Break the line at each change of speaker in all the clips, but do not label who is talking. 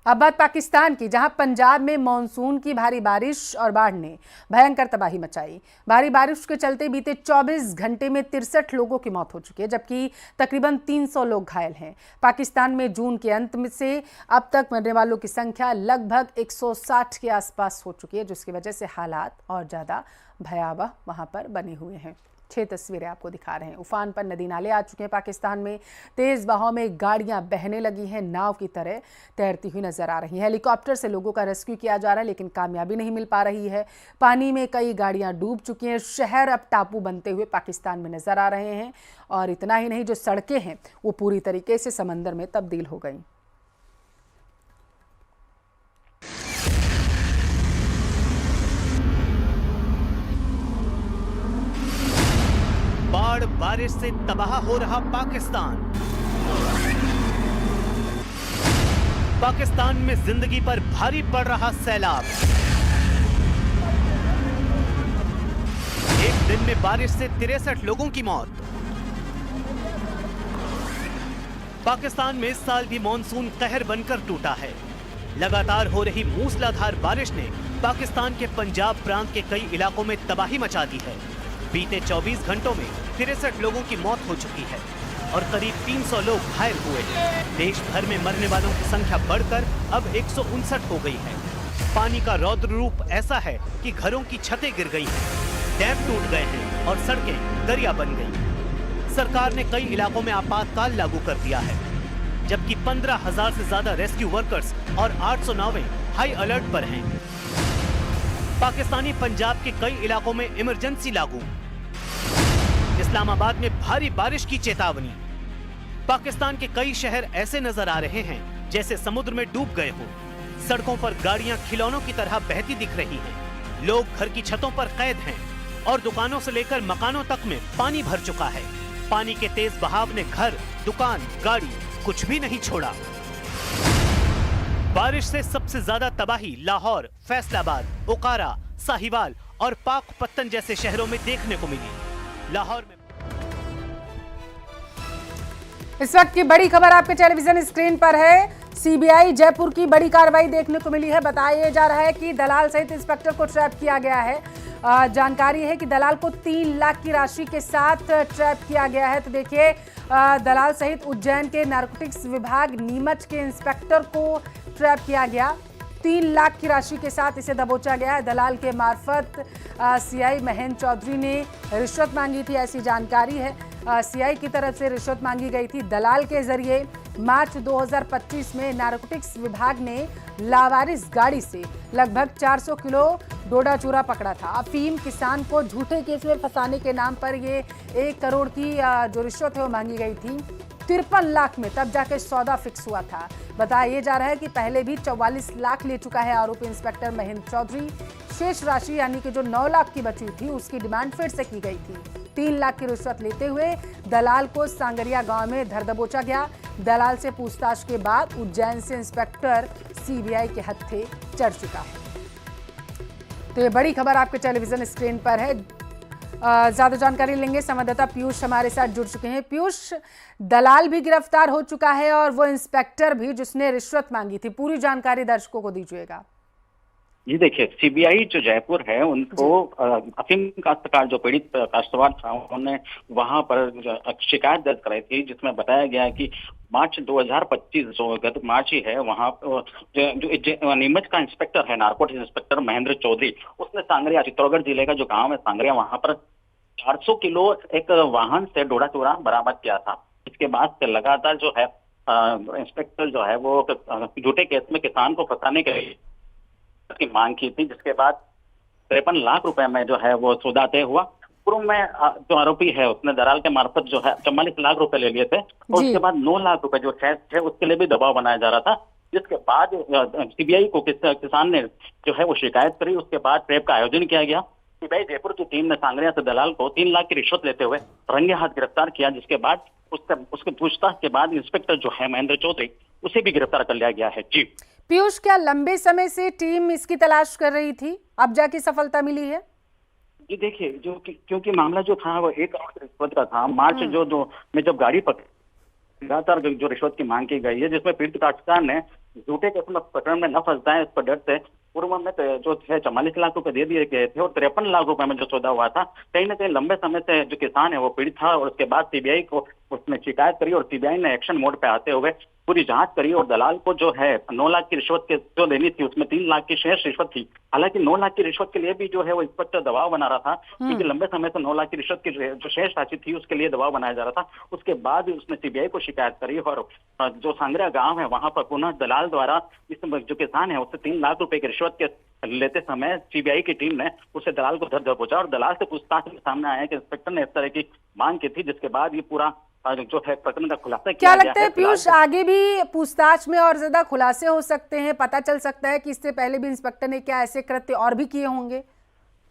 अब बात पाकिस्तान की, जहां पंजाब में मानसून की भारी बारिश और बाढ़ ने भयंकर तबाही मचाई। भारी बारिश के चलते बीते 24 घंटे में 63 लोगों की मौत हो चुकी है, जबकि तकरीबन 300 लोग घायल हैं। पाकिस्तान में जून के अंत में से अब तक मरने वालों की संख्या लगभग 160 के आसपास हो चुकी है, जिसकी वजह से हालात और ज़्यादा भयावह वहां पर बने हुए हैं। 6 तस्वीरें आपको दिखा रहे हैं। उफान पर नदी नाले आ चुके हैं। पाकिस्तान में तेज बहाव में गाड़ियां बहने लगी हैं, नाव की तरह तैरती हुई नजर आ रही हैं। हेलीकॉप्टर से लोगों का रेस्क्यू किया जा रहा है, लेकिन कामयाबी नहीं मिल पा रही है। पानी में कई गाड़ियां डूब चुकी हैं। शहर अब टापू बनते हुए पाकिस्तान में नजर आ रहे हैं, और इतना ही नहीं, जो सड़कें हैं वो पूरी तरीके से समंदर में तब्दील हो गई।
बाढ़ बारिश से तबाह हो रहा पाकिस्तान। पाकिस्तान में जिंदगी पर भारी पड़ रहा सैलाब। एक दिन में बारिश से 63 लोगों की मौत। पाकिस्तान में इस साल भी मॉनसून कहर बनकर टूटा है। लगातार हो रही मूसलाधार बारिश ने पाकिस्तान के पंजाब प्रांत के कई इलाकों में तबाही मचा दी है। बीते 24 घंटों में 63 लोगों की मौत हो चुकी है और करीब 300 लोग घायल हुए हैं। देश भर में मरने वालों की संख्या बढ़कर अब 159 हो गई है। पानी का रौद्र रूप ऐसा है कि घरों की छतें गिर गई हैं, डैम टूट गए हैं और सड़कें दरिया बन गई। सरकार ने कई इलाकों में आपातकाल लागू कर दिया है, जबकि 15,000 से ज्यादा रेस्क्यू वर्कर्स और 800 नावें हाई अलर्ट पर हैं। पाकिस्तानी पंजाब के कई इलाकों में इमरजेंसी लागू। इस्लामाबाद में भारी बारिश की चेतावनी। पाकिस्तान के कई शहर ऐसे नजर आ रहे हैं जैसे समुद्र में डूब गए हों। सड़कों पर गाड़ियां खिलौनों की तरह बहती दिख रही हैं। लोग घर की छतों पर कैद हैं और दुकानों से लेकर मकानों तक में पानी भर चुका है। पानी के तेज बहाव ने घर, दुकान, गाड़ी कुछ भी नहीं छोड़ा। बारिश से सबसे ज्यादा तबाही लाहौर, फैसलाबाद, ओकारा, साहिवाल और पाकपत्तन जैसे शहरों में देखने को मिली। लाहौर में
इस वक्त की बड़ी खबर आपके टेलीविजन स्क्रीन पर है। सीबीआई जयपुर की बड़ी कार्रवाई देखने को मिली है। बताया जा रहा है कि दलाल सहित इंस्पेक्टर को ट्रैप किया गया है। जानकारी है कि दलाल को 3 लाख की राशि के साथ ट्रैप किया गया है। तो देखिए, दलाल सहित उज्जैन के नारकोटिक्स विभाग नीमच के इंस्पेक्टर को ट्रैप किया गया। 3 लाख की राशि के साथ इसे दबोचा गया है। दलाल के मार्फत सीआई महेंद्र चौधरी ने रिश्वत मांगी थी, ऐसी जानकारी है। सीआई की तरफ से रिश्वत मांगी गई थी। दलाल के जरिए मार्च 2025 में नारकोटिक्स विभाग ने लावारिस गाड़ी से लगभग 400 किलो डोडा चूरा पकड़ा था। अफीम किसान को झूठे केस में फंसाने के नाम पर ये 1 करोड़ की जो रिश्वत है वो मांगी गई थी। 53 लाख में तब जाकर सौदा फिक्स हुआ था। बताया जा रहा है कि पहले भी 44 लाख ले चुका है आरोपी इंस्पेक्टर महेंद्र चौधरी। शेष राशि यानी कि जो 9 लाख की बची थी उसकी डिमांड फिर से की गई थी। 3 लाख की रिश्वत लेते हुए दलाल को सांगरिया गांव में धर दबोचा गया। दलाल से पूछताछ के बाद उज्जैन से इंस्पेक्टर सीबीआई के हत्थे चढ़ चुका है। तो ये बड़ी खबर आपके टेलीविजन स्क्रीन पर है। ज्यादा जानकारी लेंगे, संवाददाता पीयूष हमारे साथ जुड़ चुके हैं। पीयूष, दलाल भी गिरफ्तार हो चुका है और वो इंस्पेक्टर भी जिसने रिश्वत मांगी थी, पूरी जानकारी दर्शकों को दीजिएगा।
जी देखिए, सीबीआई जो जयपुर है उनको अफीम काश्तकार जो पीड़ित काश्तकार था उन्होंने वहां पर शिकायत दर्ज कराई थी, जिसमें बताया गया कि मार्च 2025 जो गत मार्च ही है, वहां जो नीमच का इंस्पेक्टर है, नारकोटिक्स इंस्पेक्टर महेंद्र चौधरी, उसने सांगरिया, चित्तौड़गढ़ जिले का जो गांव है सांगरिया, वहां पर 400 किलो एक वाहन से डोडा चूरा बरामद किया था। इसके बाद से लगातार जो है इंस्पेक्टर जो है वो झूठे केस में किसान को फंसाने के लिए की मांग की थी, जिसके बाद 53 लाख रुपए में जो है वो सौदा तय हुआ। पूर्व में जो आरोपी है उसने दलाल के मार्फत जो है 44 लाख रुपए ले लिए थे और उसके बाद 9 लाख रुपए जो शेष थे उसके लिए भी दबाव बनाया जा रहा था। जिसके बाद सीबीआई को किसान ने जो है वो शिकायत करी। उसके बाद ट्रैप का आयोजन किया गया। सीबीआई जयपुर की टीम ने सांगरिया से दलाल को 3 लाख की रिश्वत लेते हुए रंगे हाथ गिरफ्तार किया, जिसके बाद उसके पूछताछ के बाद इंस्पेक्टर जो है महेंद्र चौधरी, उसे भी गिरफ्तार कर लिया गया है। जी
पीयूष, क्या लंबे समय से टीम इसकी तलाश कर रही थी, अब जाके सफलता मिली है?
जी देखिए, क्योंकि मामला जो था वो 1 करोड़ की रिश्वत का था। मार्च में जब गाड़ी पकड़ी, लगातार जो रिश्वत की मांग की गई है, जिसमें पीड़ित काश्तकार ने झूठे के प्रकरण में न फंस जाए इस पर डर से पूर्व में जो है 44 लाख रुपए दे दिए गए थे और 53 लाख रुपए में जो सौदा हुआ था, कहीं ना कहीं लंबे समय से जो किसान है वो पीड़ित था और उसके बाद सीबीआई को उसने शिकायत करी और सीबीआई ने एक्शन मोड पे आते हुए पूरी जांच करी और दलाल को जो है 9 लाख की रिश्वत के जो देनी थी उसमें 3 लाख की शेष रिश्वत थी। हालांकि 9 लाख की रिश्वत के लिए भी जो है वो इंस्पेक्टर दबाव बना रहा था, क्योंकि लंबे समय से 9 लाख की रिश्वत की जो शेष राशि थी उसके लिए दबाव बनाया जा रहा था। उसके बाद उसने सीबीआई को शिकायत करी और जो सांगरा गांव है वहां पर पुनः दलाल द्वारा इस जो किसान है उससे 3 लाख रुपए की रिश्वत के लेते समय सीबीआई की टीम ने उसे दलाल को धर दबोचा और दलाल से पूछताछ में सामने आया कि इंस्पेक्टर ने इस तरह की मांग की थी, जिसके बाद ये पूरा जो है प्रकरण का खुलासा
क्या
किया गया
लगता है पीयूष, आगे भी पूछताछ में और ज्यादा खुलासे हो सकते हैं? पता चल सकता है कि इससे पहले भी इंस्पेक्टर ने क्या ऐसे कृत्य और भी किए होंगे?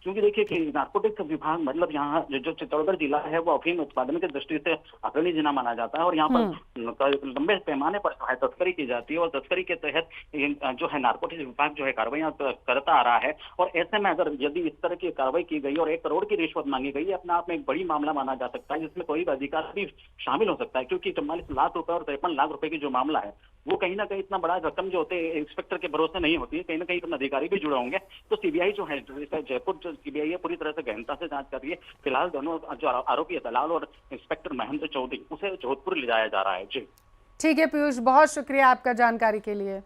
क्योंकि देखिए कि नार्कोटिक्स विभाग मतलब यहाँ जो चित्तौड़गढ़ जिला है वो अफीम उत्पादन की दृष्टि से अग्रणी जिला माना जाता है और यहाँ पर लंबे पैमाने पर जो है तस्करी की जाती है और तस्करी के तहत जो है नार्कोटिक्स विभाग जो है कार्रवाई करता आ रहा है। और ऐसे में अगर यदि इस तरह की कार्रवाई की गई और 1 करोड़ की रिश्वत मांगी गई, अपने आप में एक बड़ी मामला माना जा सकता है जिसमें कोई भी अधिकारी भी शामिल हो सकता है, क्योंकि 44 लाख रुपए और 53 लाख रुपए की जो मामला है वो कहीं ना कहीं इतना बड़ा रकम जो होते हैं इंस्पेक्टर के भरोसे नहीं होती है, कहीं ना कहीं अपने अधिकारी भी जुड़े होंगे। तो सीबीआई जो है जयपुर जो सीबीआई है पूरी तरह से गहनता से जांच कर रही है। फिलहाल दोनों जो आरोपी है दलाल और इंस्पेक्टर महेंद्र चौधरी उसे जोधपुर ले जाया जा रहा है। जी
ठीक है पीयूष, बहुत शुक्रिया आपका जानकारी के लिए।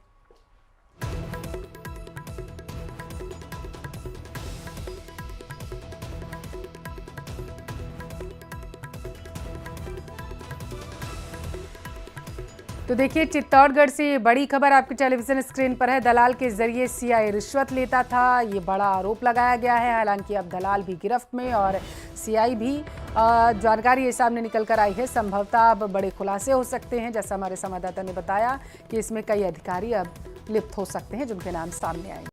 तो देखिए, चित्तौड़गढ़ से ये बड़ी खबर आपके टेलीविजन स्क्रीन पर है। दलाल के जरिए सीआई रिश्वत लेता था, ये बड़ा आरोप लगाया गया है। हालांकि अब दलाल भी गिरफ्त में और सीआई भी। जानकारी ये सामने निकल कर आई है। संभवतः अब बड़े खुलासे हो सकते हैं, जैसा हमारे संवाददाता ने बताया कि इसमें कई अधिकारी अब लिप्त हो सकते हैं जिनके नाम सामने आए।